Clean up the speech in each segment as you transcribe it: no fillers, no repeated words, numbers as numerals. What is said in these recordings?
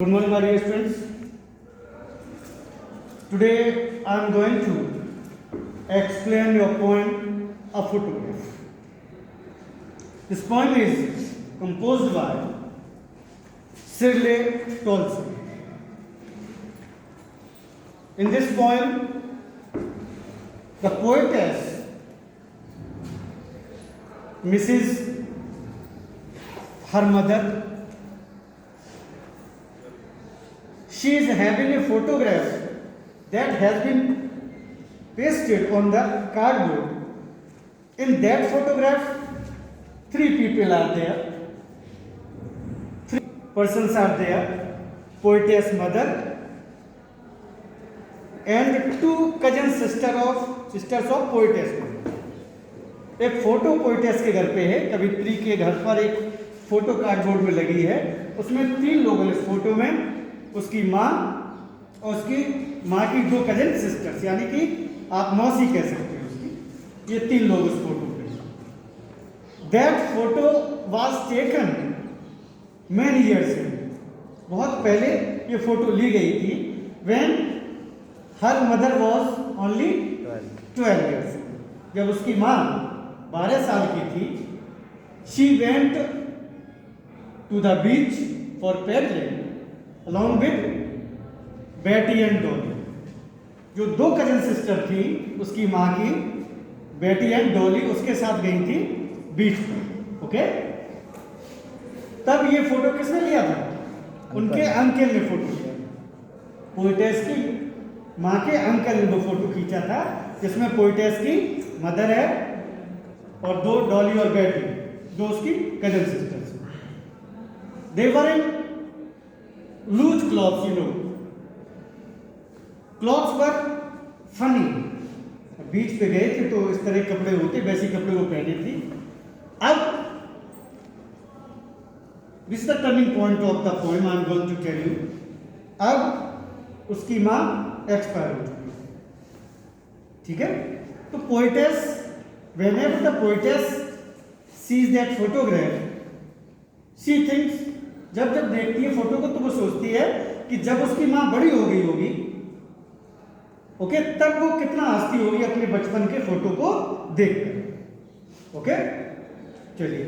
Good morning, my dear students. Today I am going to explain your poem, A Photograph. This poem is composed by Shirley Tolstoy. In this poem, the poetess misses her mother. She is having a photograph that has been pasted on the cardboard. In that photograph, three people are there. Three persons are there. Poetess mother and two cousin sisters of poetess mother. एक photo poetess के घर पे है, कवित्री के घर पर एक photo cardboard में लगी है. उसमें तीन लोग हैं इस फोटो में, उसकी माँ और उसकी माँ की दो कजन सिस्टर्स, यानी कि आप मौसी कह सकते हो उसकी. ये तीन लोग उस फोटो पे. That photo was taken many years ago. बहुत पहले ये फोटो ली गई थी. When her mother was only 12 years. जब उसकी माँ 12 साल की थी. She went to the beach for paddling along with Betty and Dolly. जो दो कजन सिस्टर थी उसकी माँ की, बेटी एंड डॉली, उसके साथ गई थी बीच पर. ओके. तब ये फोटो किसने लिया था? उनके अंकल ने फोटो लिया. पोएटेस की माँ के अंकल ने वो फोटो खींचा था, जिसमें पोएटेस की मदर है और दो डॉली और बेटी, दो उसकी cousin sisters. They were in loose clothes, you know. Clothes were funny. Beach पे गए थे तो इस तरह कपड़े होते, वैसे कपड़े वो पहने थी. अब this is the turning point of the poem I am going to tell you. अब उसकी माँ एक्सपायर हो चुकी है. ठीक है. तो poetess, whenever the poetess sees that photograph, she thinks, जब जब देखती है फोटो को तो वो सोचती है कि जब उसकी माँ बड़ी हो गई होगी, ओके, तब वो कितना हंसती होगी अपने बचपन के फोटो को देखकर. ओके. चलिए.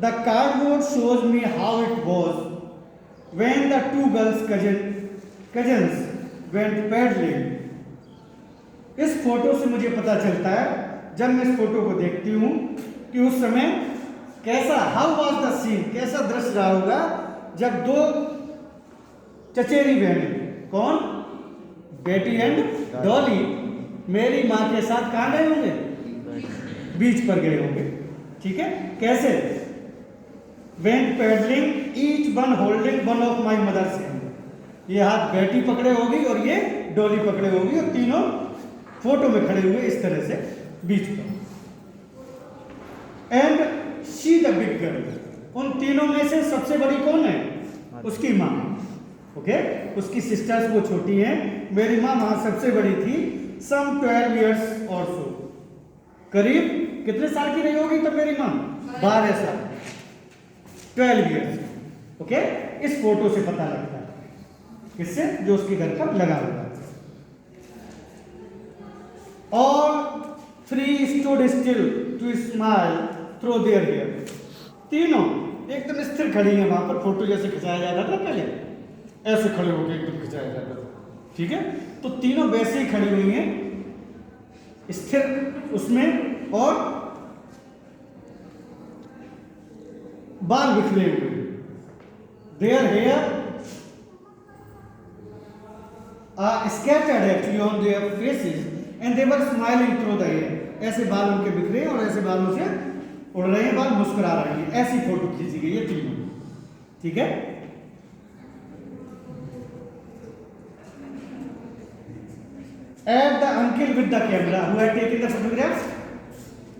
The cardboard shows me how it was when the two girls cousins went paddling. इस फोटो से मुझे पता चलता है, जब मैं इस फोटो को देखती हूँ, कि उस समय कैसा, हाउ वाज द सीन, कैसा दृश्य रहा होगा जब दो चचेरी बहनें, कौन, बेटी एंड डॉली, मेरी माँ के साथ कहाँ गए होंगे? बीच पर गए होंगे. ठीक है. कैसे? Went paddling each one holding one of my mother's hand. ये हाथ बेटी पकड़े होगी और ये डॉली पकड़े होगी, और तीनों फोटो में खड़े हुए इस तरह से बीच पर. And she the big girl. उन तीनों में से सबसे बड़ी कौन है? उसकी माँ. ओके. उसकी सिस्टर्स वो छोटी हैं, मेरी माँ वहां सबसे बड़ी थी. सम 12 इयर्स और सो. करीब कितने साल की रही होगी तब मेरी माँ? 12 साल. 12 इयर्स. ओके. इस फोटो से पता लगता है. किससे? जो उसके घर पर लगा हुआ है. All three stood still to smile through their hair. तीनों एकदम स्थिर खड़ी हैं वहां पर. फोटो जैसे खिंचाया जाता था पहले, ऐसे खड़े होकर एकदम खिंचाया जाता था. ठीक है. तो तीनों वैसे ही खड़ी हुई हैं, स्थिर उसमें, और बाल बिखरे हुए. Their hair are scattered actually on their faces and they were smiling through the air. ऐसे बाल उनके बिखरे और ऐसे बालों से उड़ रहे हैं बाल, मुस्कुरा रहे हैं. ऐसी फोटो खींची गई है तीनों. ठीक है. At the uncle with the camera who had taken the photographs.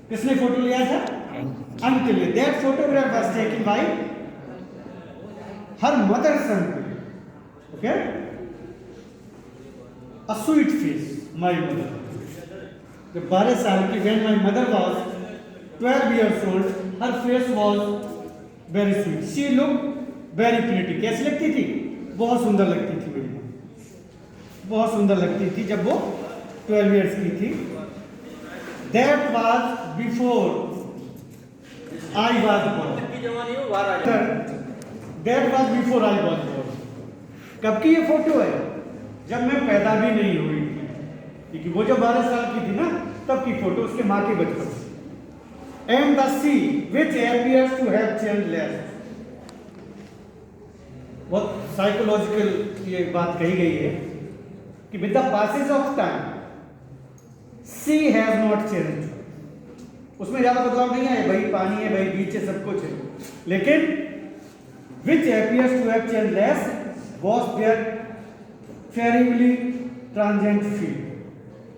किसने फोटो लिया था? अंकल ने. That photograph was taken by her mother's uncle. Okay. A sweet face my mother. जब 12 साल की, when my mother was 12 years old, her face was very sweet. She looked very pretty. कैसी लगती थी? बहुत सुंदर लगती थी मेरी माँ, बहुत सुंदर लगती थी जब वो 12 ईयर्स की थी। That was before I was born. That was before I was born. कब की ये फोटो है? जब मैं पैदा भी नहीं हुई थी, क्योंकि वो जब 12 साल की थी ना, तब की फोटो, उसके माँ के बचपन से। And the sea which appears to have changed less। बहुत साइकोलॉजिकल ये बात कही गई है कि with the passage of time sea has not change. उसमें ज्यादा बदलाव नहीं है, भाई पानी है, भाई बीच है, सब कुछ है, लेकिन which appears to have changed less was their फेरिबली ट्रांजेंट फील।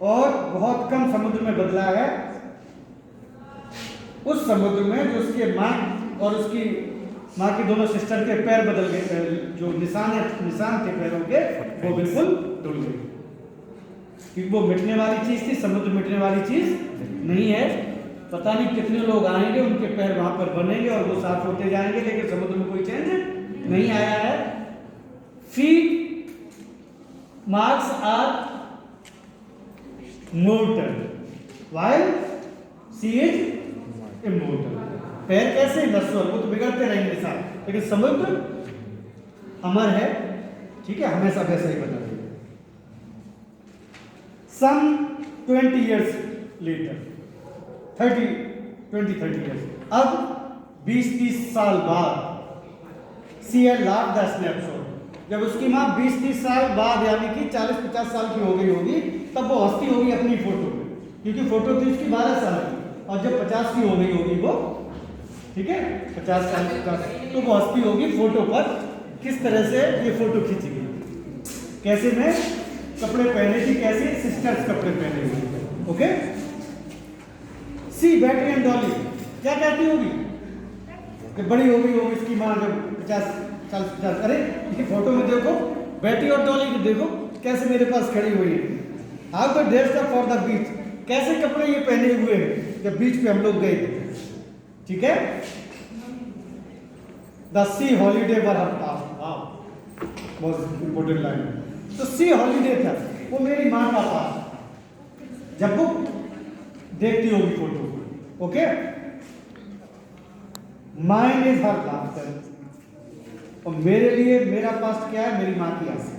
और बहुत कम समुद्र में बदला है, उस समुद्र में जो उसके माँ और उसकी माँ की दोनों सिस्टर के पैर बदल गए, जो निशान थे पैरों के, वो बिल्कुल धुल गए, क्योंकि वो मिटने वाली चीज थी। समुद्र मिटने वाली चीज नहीं है। पता नहीं कितने लोग आएंगे, उनके पैर वहां पर बनेंगे और वो साफ होते जाएंगे, लेकिन समुद्र में कोई चेंज नहीं आया है। Feet marks are mortal while she is immortal। पैर कैसे नश्वर, वो तो बिगड़ते रहेंगे साथ, लेकिन समुद्र अमर है, ठीक है, हमेशा वैसा ही बना रहेगा। Some 20 years later, 20-30 years, अब 20-30 साल बाद she had laughed the snapshot। जब उसकी माँ 20-30 साल बाद यानी कि 40-50 साल की हो गई होगी, तब वो हंसती होगी अपनी फोटो में, क्योंकि फोटो थी उसकी 12 साल की, और जब 50 की हो गई होगी वो, ठीक है, 50 साल की, तो वो हंसती होगी फोटो पर, किस तरह से ये फोटो खींची गई, कैसे में कपड़े पहने थी, कैसे सिस्टर्स कपड़े पहने हुए। Okay, see Betty and Dolly क्या कहती होगी कि बड़ी हो गई होगी इसकी माँ जब 50 अरे ये फोटो में देखो, बैटी और डॉली को देखो कैसे मेरे पास खड़ी हुई है। How the dressed up for the beach, कैसे कपड़े ये पहने हुए हैं जब बीच पे हम लोग गए थे, ठीक है। द सी हॉलीडे वर हर पास, बहुत इंपॉर्टेंट लाइन। तो सी हॉलीडे था वो मेरी माँ का पास, जब वो देखती होगी photo. Okay, mind is her laughter, और मेरे लिए मेरा पास्ट क्या है? मेरी माँ की आंखें।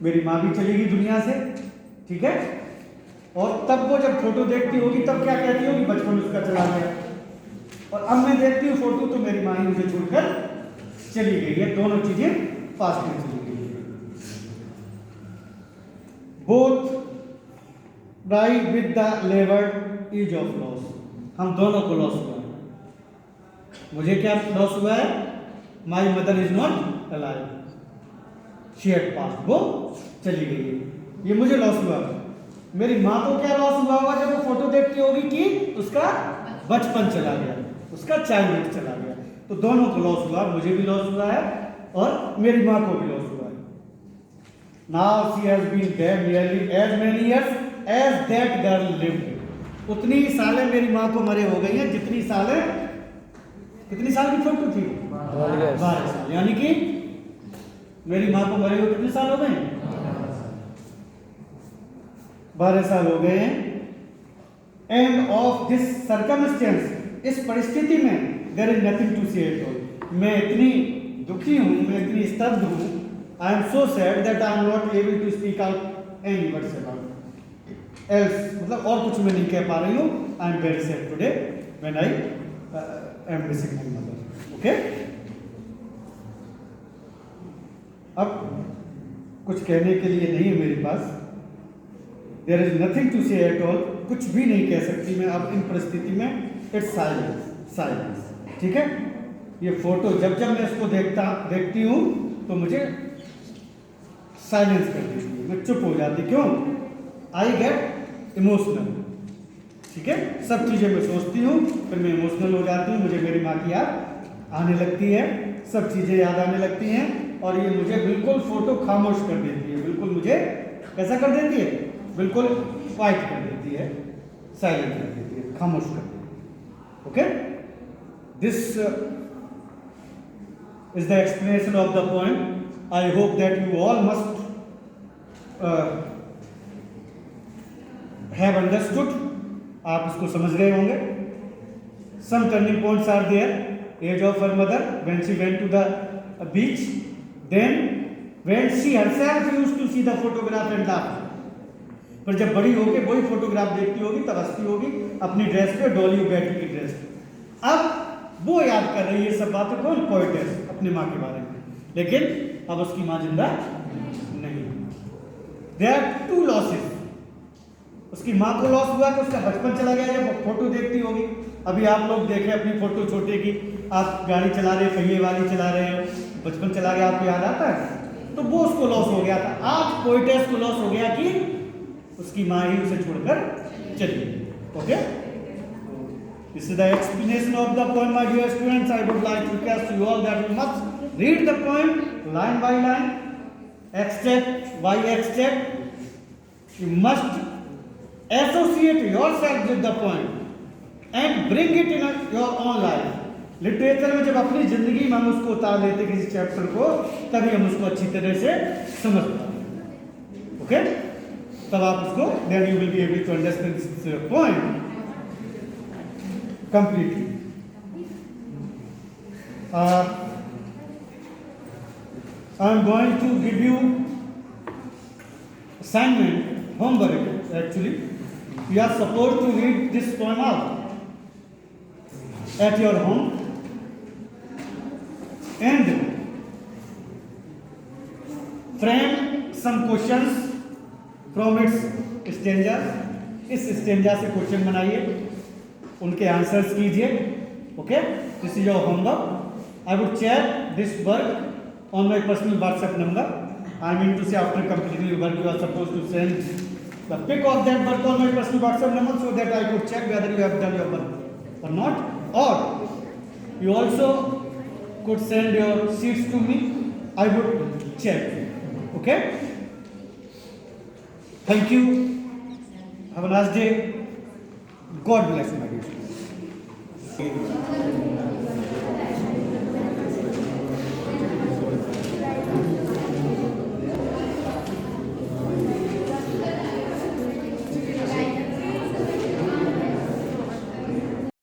मेरी माँ भी चली गई दुनिया से, ठीक है, और तब वो जब फोटो देखती होगी तब क्या कहती होगी? बचपन उसका चला गया। और अब मैं देखती हूँ फोटो तो मेरी माँ ही मुझे छोड़कर चली गई है, दोनों चीजें पास्ट में चली गई है। Both die with the levered is of loss, हम दोनों को लॉस हुआ है। मुझे क्या लॉस हुआ है? My mother is not alive, she had passed, वो चली गई है, ये मुझे लॉस हुआ। मेरी माँ को क्या लॉस हुआ होगा जब वो फोटो देखती होगी कि उसका बचपन चला गया, उसका चाइल्डहुड चला गया। तो दोनों को लॉस हुआ, मुझे भी लॉस हुआ है और मेरी माँ को भी लॉस हुआ है। Now she has been dead nearly as many years as that girl lived, उतनी ही सालें मेरी माँ को मरे हो गई हैं जितनी सालें, कितनी साल की फोटो थी? 12 साल। यानी कि मेरी माँ को मरे हुए कितने साल हो गए? 12 साल हो गए हैं। एंड ऑफ दिस सर्कमस्टेंस, इस परिस्थिति में there is nothing to say at all, मैं इतनी दुखी हूँ, मैं इतनी स्तब्ध हूँ, I am so sad that I am not able to speak out any words about else, मतलब और कुछ मैं नहीं कह पा रही हूँ। I am very sad today when I am missing my mother. Okay, अब कुछ कहने के लिए नहीं है मेरे पास, there is nothing to say at all, कुछ भी नहीं कह सकती मैं अब इन परिस्थिति में। इट्स साइलेंस, साइलेंस, ठीक है। ये फोटो जब जब मैं इसको देखती हूँ तो मुझे साइलेंस कर देती है, मैं चुप हो जाती। क्यों? आई गेट इमोशनल, ठीक है। सब चीज़ें मैं सोचती हूँ, फिर मैं इमोशनल हो जाती हूँ, मुझे मेरी माँ की याद आने लगती है, सब चीज़ें याद आने लगती हैं, और ये मुझे बिल्कुल फोटो खामोश कर देती है, बिल्कुल मुझे कैसा कर देती है? बिल्कुल क्वाइट कर देती है, साइलेंट कर देती है, खामोश कर देती है। Okay, this is the explanation of the poem. I hope that you all must have understood. आप इसको समझ गए होंगे. Some turning points are there. Age of her mother when she went to the beach. Then when she herself used to see the photograph and laugh. पर जब बड़ी होके वही फोटोग्राफ देखती होगी तब हंसती होगी अपनी ड्रेस पे, डॉली बैठी की ड्रेस पे. अब वो याद कर रही है सब बातें. कौन? पोएटेस, अपनी माँ के बारे में. लेकिन अब उसकी माँ जिंदा नहीं. There are two losses. उसकी माँ को लॉस हुआ कि उसका बचपन चला गया. जब फोटो देखती होगी, अभी आप लोग देखें अपनी फोटो छोटे की, आप गाड़ी चला रहे, पहिए वाली चला रहे हो, बचपन चला गया, आपको याद आता है? तो वो उसको लॉस हो गया था. आज पोएटेस को लॉस हो गया कि उसकी माँ ही उसे छोड़कर चली. Okay, this is the explanation of the poem, my dear students. I would like to request you all that you must read the poem line by line, extract by extract. You must associate yourself with the poem and bring it in your own life. Literature में जब अपनी जिंदगी में हम उसको उतार लेते किसी चैप्टर को, तभी हम उसको अच्छी तरह से समझ पाते. ओके, तब आप उसको then you will be able to understand this poem completely. I am going to give you assignment, homework actually. You are supposed to read this poem out at your home and frame some questions from its stanza. इस stanza से question बनाइए, उनके answers कीजिए. Okay, this is your homework. I would share this work on my personal WhatsApp number. I mean to say after completing your work you are suppose to send the pic of that work on my personal WhatsApp number so that I could check whether you have done your work or not. और you also could send your sheets to me. I would check. Okay, thank you. Have a nice day. God bless you, my dear.